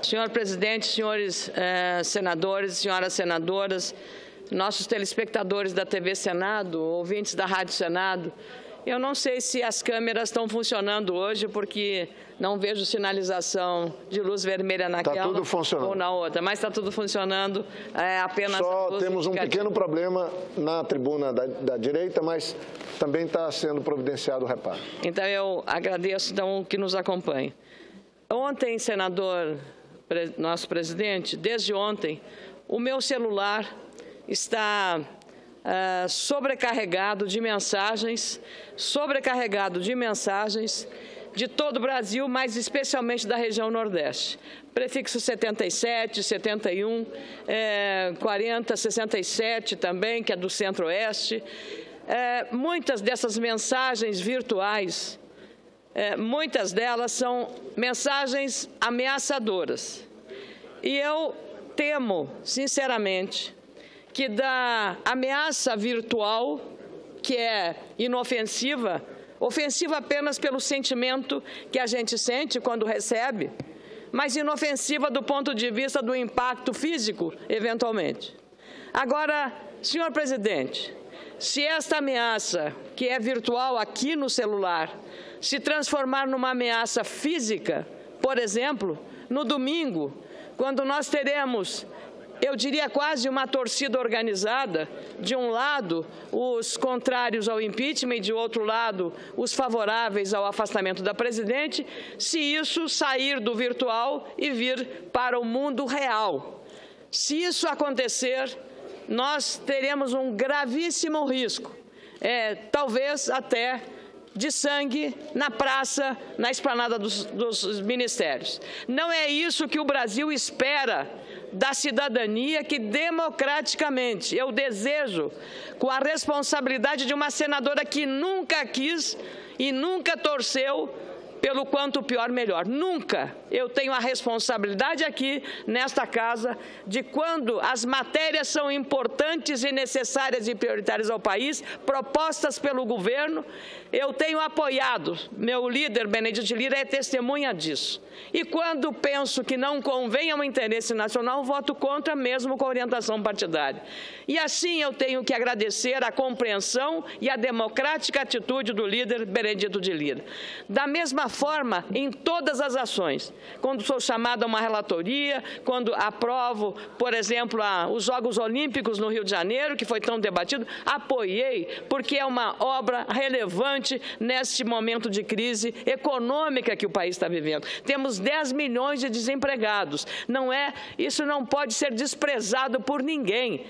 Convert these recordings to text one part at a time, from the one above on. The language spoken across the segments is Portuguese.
Senhor presidente, senhores senadores, senhoras senadoras, nossos telespectadores da TV Senado, ouvintes da Rádio Senado, eu não sei se as câmeras estão funcionando hoje, porque não vejo sinalização de luz vermelha naquela ou na outra, mas está tudo funcionando, apenas só temos um pequeno problema na tribuna da direita, mas também está sendo providenciado o reparo. Então eu agradeço que nos acompanhe. Ontem, senador, nosso presidente, desde ontem, o meu celular está sobrecarregado de mensagens de todo o Brasil, mas especialmente da região Nordeste. Prefixo 77, 71, 40, 67 também, que é do Centro-Oeste. Muitas dessas mensagens virtuais, muitas delas são mensagens ameaçadoras. E eu temo, sinceramente, que da ameaça virtual, que é inofensiva, ofensiva apenas pelo sentimento que a gente sente quando recebe, mas inofensiva do ponto de vista do impacto físico, eventualmente. Agora, senhor presidente, se esta ameaça, que é virtual aqui no celular, se transformar numa ameaça física, por exemplo, no domingo, quando nós teremos, eu diria quase uma torcida organizada, de um lado os contrários ao impeachment e de outro lado os favoráveis ao afastamento da presidente, se isso sair do virtual e vir para o mundo real. Se isso acontecer, nós teremos um gravíssimo risco, talvez até de sangue na praça, na esplanada dos ministérios. Não é isso que o Brasil espera da cidadania que democraticamente eu desejo, com a responsabilidade de uma senadora que nunca quis e nunca torceu pelo quanto pior, melhor. Nunca eu tenho a responsabilidade aqui, nesta casa, de quando as matérias são importantes e necessárias e prioritárias ao país, propostas pelo governo, eu tenho apoiado. Meu líder, Benedito de Lira, é testemunha disso. E quando penso que não convém ao interesse nacional, voto contra, mesmo com a orientação partidária. E assim eu tenho que agradecer a compreensão e a democrática atitude do líder Benedito de Lira. Da mesma forma, em todas as ações, quando sou chamada a uma relatoria, quando aprovo, por exemplo, os Jogos Olímpicos no Rio de Janeiro, que foi tão debatido, apoiei, porque é uma obra relevante neste momento de crise econômica que o país está vivendo. Temos 10 milhões de desempregados. Isso não pode ser desprezado por ninguém.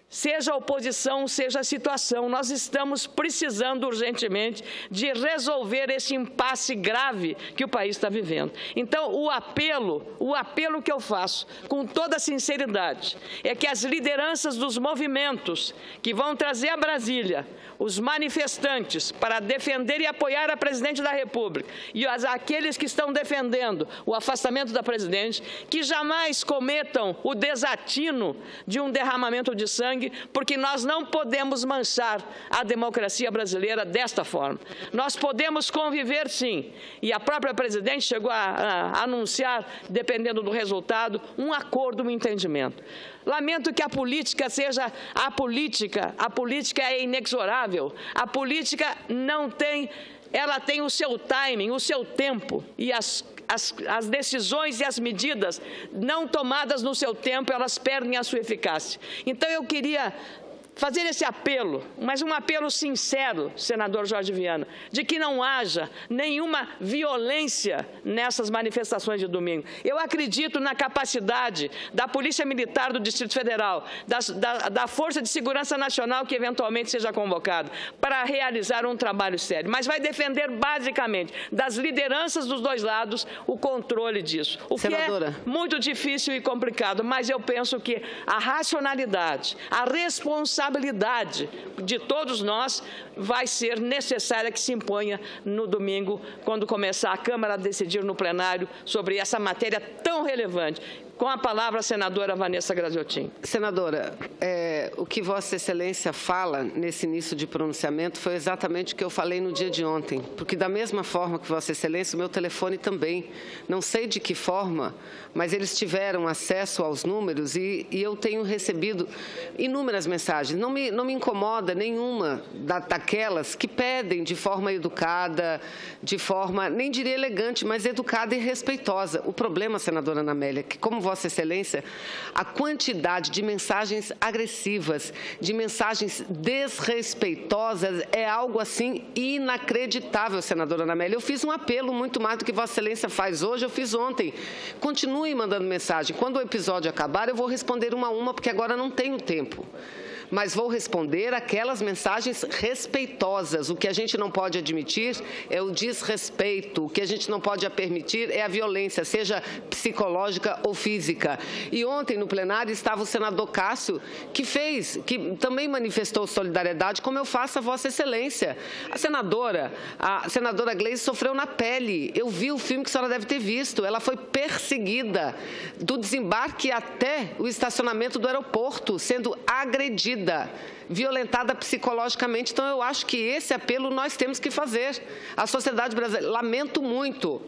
Seja a oposição, seja a situação, nós estamos precisando urgentemente de resolver esse impasse grave que o país está vivendo. Então, o apelo que eu faço, com toda sinceridade, é que as lideranças dos movimentos que vão trazer a Brasília os manifestantes para defender e apoiar a presidente da República e aqueles que estão defendendo o afastamento da presidente, que jamais cometam o desatino de um derramamento de sangue, porque nós não podemos manchar a democracia brasileira desta forma. Nós podemos conviver, sim, e a própria presidente chegou a anunciar, dependendo do resultado, um acordo, um entendimento. Lamento que a política seja a política é inexorável, a política ela tem o seu timing, o seu tempo, e as decisões e as medidas não tomadas no seu tempo, elas perdem a sua eficácia. Então, eu queria fazer esse apelo, mas um apelo sincero, senador Jorge Viana, de que não haja nenhuma violência nessas manifestações de domingo. Eu acredito na capacidade da Polícia Militar do Distrito Federal, da Força de Segurança Nacional que eventualmente seja convocada, para realizar um trabalho sério, mas vai defender basicamente das lideranças dos dois lados o controle disso, o que é muito difícil e complicado, mas eu penso que a racionalidade, a responsabilidade de todos nós vai ser necessária que se imponha no domingo, quando começar a Câmara a decidir no plenário sobre essa matéria tão relevante. Com a palavra, a senadora Vanessa Graziotin. Senadora, o que Vossa Excelência fala nesse início de pronunciamento foi exatamente o que eu falei no dia de ontem, porque da mesma forma que Vossa Excelência, o meu telefone também, não sei de que forma, mas eles tiveram acesso aos números e eu tenho recebido inúmeras mensagens. Não me incomoda nenhuma daquelas que pedem de forma educada, de forma, nem diria elegante, mas educada e respeitosa. O problema, senadora Ana Amélia, é que, como Vossa Excelência, a quantidade de mensagens agressivas, de mensagens desrespeitosas é algo assim inacreditável, senadora Ana Amélia. Eu fiz um apelo muito mais do que Vossa Excelência faz hoje, eu fiz ontem. Continue mandando mensagem. Quando o episódio acabar, eu vou responder uma a uma, porque agora não tenho tempo. Mas vou responder aquelas mensagens respeitosas. O que a gente não pode admitir é o desrespeito. O que a gente não pode permitir é a violência, seja psicológica ou física. E ontem, no plenário, estava o senador Cássio, que também manifestou solidariedade, como eu faço a Vossa Excelência. A senadora Gleisi sofreu na pele. Eu vi o filme que a senhora deve ter visto. Ela foi perseguida do desembarque até o estacionamento do aeroporto, sendo agredida, violentada psicologicamente. Então, eu acho que esse apelo nós temos que fazer. A sociedade brasileira, lamento muito.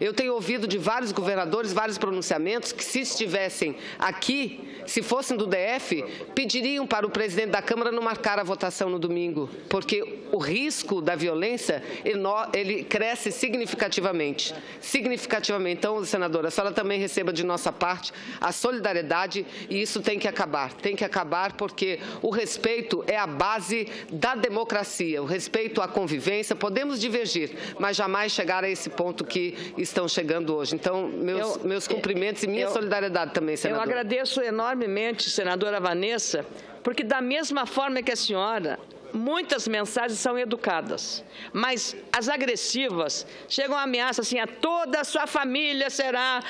Eu tenho ouvido de vários governadores, vários pronunciamentos, que se estivessem aqui, se fossem do DF, pediriam para o presidente da Câmara não marcar a votação no domingo, porque o risco da violência, ele cresce significativamente. Então, senadora, a senhora também receba de nossa parte a solidariedade e isso tem que acabar. Tem que acabar porque o respeito é a base da democracia, o respeito à convivência. Podemos divergir, mas jamais chegar a esse ponto que estão chegando hoje. Então, meus cumprimentos e minha solidariedade também, senadora. Eu agradeço enormemente, senadora Vanessa, porque da mesma forma que a senhora, muitas mensagens são educadas, mas as agressivas chegam a ameaça assim, a toda a sua família será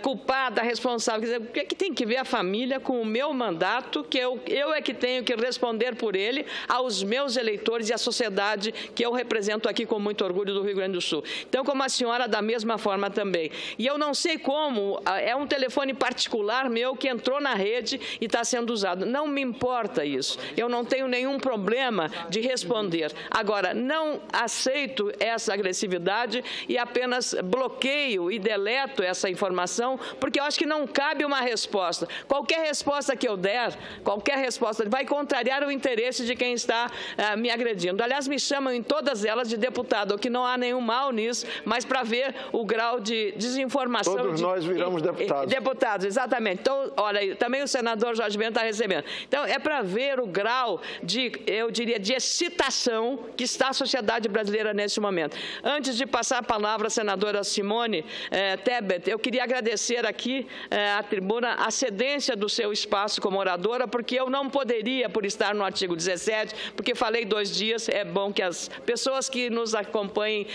culpada, responsável. Quer dizer, o que é que tem que ver a família com o meu mandato, que eu é que tenho que responder por ele aos meus eleitores e à sociedade que eu represento aqui com muito orgulho do Rio Grande do Sul. Então, como a senhora, da mesma forma também. E eu não sei como, é um telefone particular meu que entrou na rede e está sendo usado. Não me importa isso. Eu não tenho nenhum problema de responder. Agora, não aceito essa agressividade e apenas bloqueio e deleto essa informação, porque eu acho que não cabe uma resposta. Qualquer resposta que eu der, qualquer resposta vai contrariar o interesse de quem está me agredindo. Aliás, me chamam em todas elas de deputado, o que não há nenhum mal nisso, mas para ver o grau de desinformação. Todos nós viramos deputados. Deputados, exatamente. Então, olha aí, também o senador Jorge Bento está recebendo. Então, é para ver o grau de, eu diria, de excitação que está a sociedade brasileira nesse momento. Antes de passar a palavra à senadora Simone Tebet, eu queria agradecer aqui à tribuna a cedência do seu espaço como oradora, porque eu não poderia, por estar no artigo 17, porque falei 2 dias, é bom que as pessoas que nos acompanhem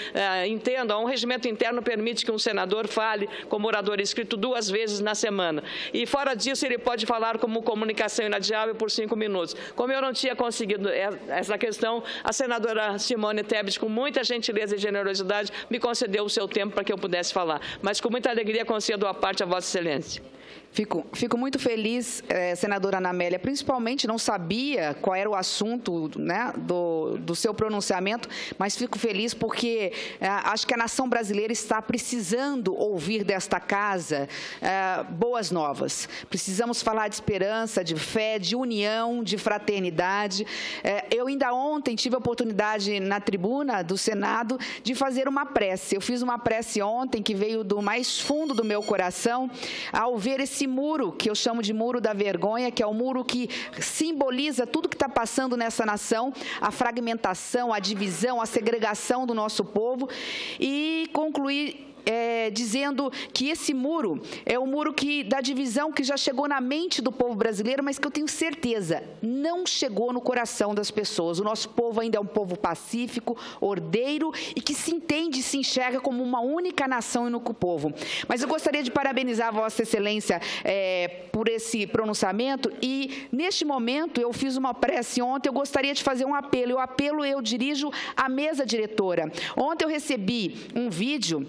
entendam. Um regimento interno permite que um senador fale como orador escrito 2 vezes na semana. E fora disso, ele pode falar como comunicação inadiável por 5 minutos. Como eu não tinha conseguido essa questão, a senadora Simone Tebet, com muita gentileza e generosidade, me concedeu o seu tempo para que eu pudesse falar. Mas com muita alegria concedo a parte a Vossa Excelência. Fico muito feliz, senadora Ana Amélia, principalmente não sabia qual era o assunto, né, do seu pronunciamento, mas fico feliz porque acho que a nação brasileira está precisando ouvir desta casa boas novas. Precisamos falar de esperança, de fé, de união, de fraternidade. Eu ainda ontem tive a oportunidade na tribuna do Senado de fazer uma prece. Eu fiz uma prece ontem que veio do mais fundo do meu coração ao ver esse muro, que eu chamo de muro da vergonha, que é o muro que simboliza tudo que está passando nessa nação, a fragmentação, a divisão, a segregação do nosso povo, e concluir dizendo que esse muro é o muro da divisão que já chegou na mente do povo brasileiro, mas que eu tenho certeza não chegou no coração das pessoas. O nosso povo ainda é um povo pacífico, ordeiro e que se entende e se enxerga como uma única nação e único povo. Mas eu gostaria de parabenizar a Vossa Excelência por esse pronunciamento e, neste momento, eu fiz uma prece ontem, eu gostaria de fazer um apelo. E o apelo eu dirijo à mesa diretora. Ontem eu recebi um vídeo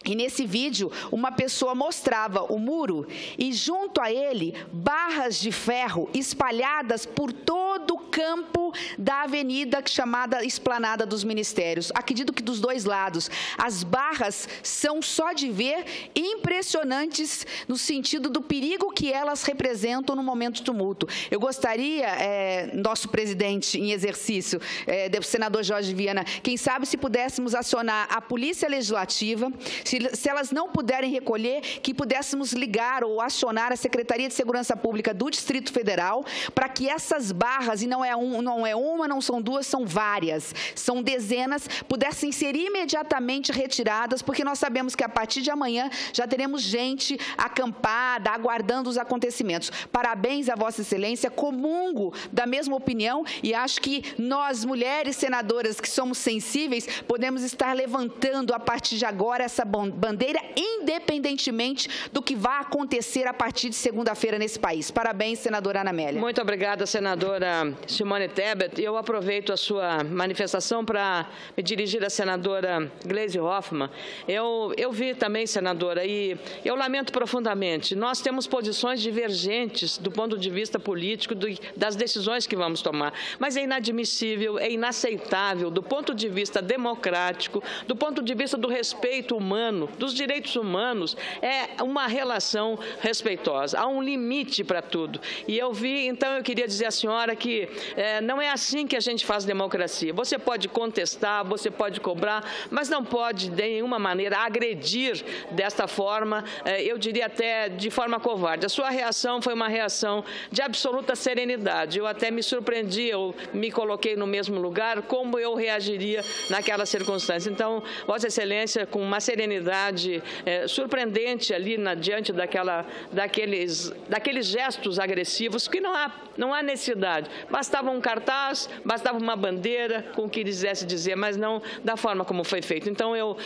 E nesse vídeo, uma pessoa mostrava o muro e, junto a ele, barras de ferro espalhadas por todo o campo da avenida chamada Esplanada dos Ministérios. Acredito que dos dois lados. As barras são, só de ver, impressionantes no sentido do perigo que elas representam no momento de tumulto. Eu gostaria, nosso presidente em exercício, senador Jorge Viana, quem sabe se pudéssemos acionar a Polícia Legislativa, se elas não puderem recolher, que pudéssemos ligar ou acionar a Secretaria de Segurança Pública do Distrito Federal para que essas barras, e não é uma, não são duas, são várias, são dezenas, pudessem ser imediatamente retiradas, porque nós sabemos que a partir de amanhã já teremos gente acampada, aguardando os acontecimentos. Parabéns a Vossa Excelência, comungo da mesma opinião e acho que nós, mulheres senadoras que somos sensíveis, podemos estar levantando a partir de agora essa bandeira, independentemente do que vai acontecer a partir de segunda-feira nesse país. Parabéns, senadora Ana Amélia. Muito obrigada, senadora Simone Tebet. Eu aproveito a sua manifestação para me dirigir à senadora Gleisi Hoffmann. Eu vi também, senadora, e eu lamento profundamente, nós temos posições divergentes do ponto de vista político das decisões que vamos tomar, mas é inadmissível, é inaceitável do ponto de vista democrático, do ponto de vista do respeito humano, dos direitos humanos, é uma relação respeitosa. Há um limite para tudo. E eu vi, então, eu queria dizer à senhora que não é assim que a gente faz democracia. Você pode contestar, você pode cobrar, mas não pode, de nenhuma maneira, agredir desta forma, eu diria até de forma covarde. A sua reação foi uma reação de absoluta serenidade. Eu até me surpreendi, eu me coloquei no mesmo lugar, como eu reagiria naquela circunstância. Então, Vossa Excelência, com uma serenidade surpreendente ali diante daqueles gestos agressivos, que não há necessidade. Bastava um cartaz, bastava uma bandeira com o que quisesse dizer, mas não da forma como foi feito. Então, eu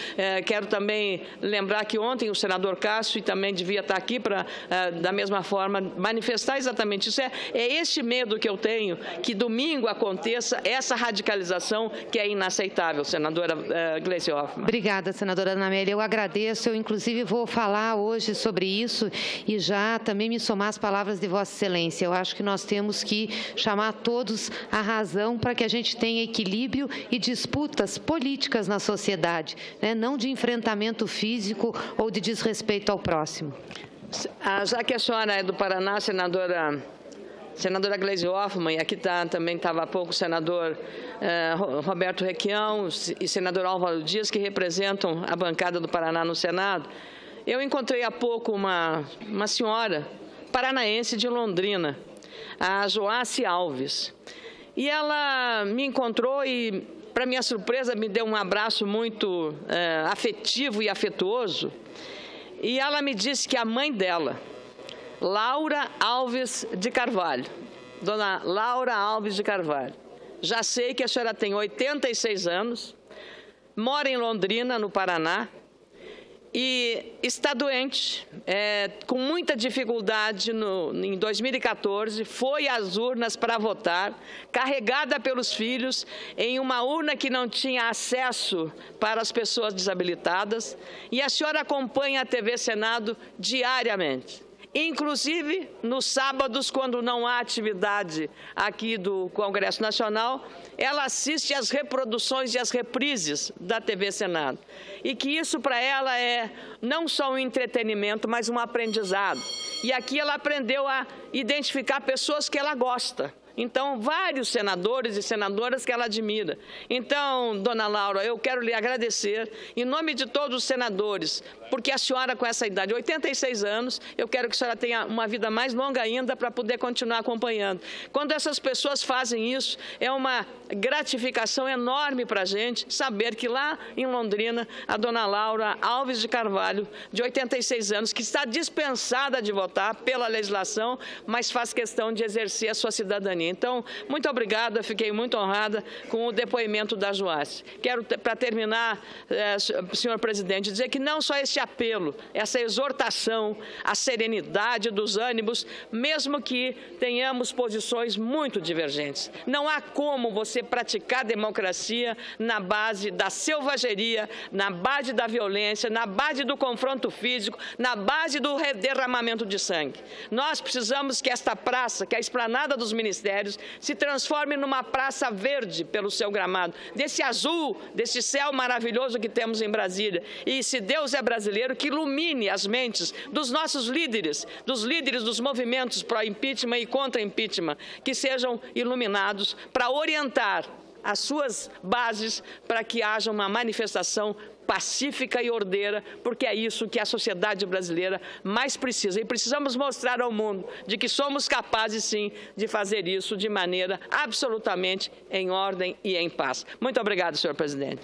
quero também lembrar que ontem o senador Cássio, e também devia estar aqui para, da mesma forma, manifestar exatamente isso. É este medo que eu tenho, que domingo aconteça essa radicalização que é inaceitável, senadora Gleisi Hoffmann. Obrigada, senadora Ana Amélia. Eu agradeço. Eu, inclusive, vou falar hoje sobre isso e já também me somar às palavras de Vossa Excelência. Eu acho que nós temos que chamar todos à razão para que a gente tenha equilíbrio e disputas políticas na sociedade, né? Não de enfrentamento físico ou de desrespeito ao próximo. Já que a senhora é do Paraná, senadora Gleisi Hoffmann, e aqui também estava há pouco o senador Roberto Requião e senador Álvaro Dias, que representam a bancada do Paraná no Senado. Eu encontrei há pouco uma senhora paranaense de Londrina, a Joace Alves. E ela me encontrou e, para minha surpresa, me deu um abraço muito afetivo e afetuoso. E ela me disse que a mãe dela, Laura Alves de Carvalho, dona Laura Alves de Carvalho, já sei que a senhora tem 86 anos, mora em Londrina, no Paraná, e está doente, com muita dificuldade em 2014, foi às urnas para votar, carregada pelos filhos, em uma urna que não tinha acesso para as pessoas desabilitadas, e a senhora acompanha a TV Senado diariamente. Inclusive, nos sábados, quando não há atividade aqui do Congresso Nacional, ela assiste às reproduções e às reprises da TV Senado. E que isso para ela é não só um entretenimento, mas um aprendizado. E aqui ela aprendeu a identificar pessoas que ela gosta. Então, vários senadores e senadoras que ela admira. Então, dona Laura, eu quero lhe agradecer, em nome de todos os senadores, porque a senhora, com essa idade, 86 anos, eu quero que a senhora tenha uma vida mais longa ainda para poder continuar acompanhando. Quando essas pessoas fazem isso, é uma gratificação enorme para a gente saber que lá em Londrina, a dona Laura Alves de Carvalho, de 86 anos, que está dispensada de votar pela legislação, mas faz questão de exercer a sua cidadania. Então, muito obrigada, fiquei muito honrada com o depoimento da Joace. Quero, para terminar, senhor presidente, dizer que não só este apelo, essa exortação à serenidade dos ânimos, mesmo que tenhamos posições muito divergentes. Não há como você praticar democracia na base da selvageria, na base da violência, na base do confronto físico, na base do derramamento de sangue. Nós precisamos que esta praça, que a esplanada dos ministérios, se transforme numa praça verde pelo seu gramado, desse azul, desse céu maravilhoso que temos em Brasília. E se Deus é brasileiro, que ilumine as mentes dos nossos líderes, dos movimentos pró-impeachment e contra-impeachment, que sejam iluminados para orientar as suas bases para que haja uma manifestação pacífica e ordeira, porque é isso que a sociedade brasileira mais precisa. E precisamos mostrar ao mundo de que somos capazes, sim, de fazer isso de maneira absolutamente em ordem e em paz. Muito obrigado, senhor presidente.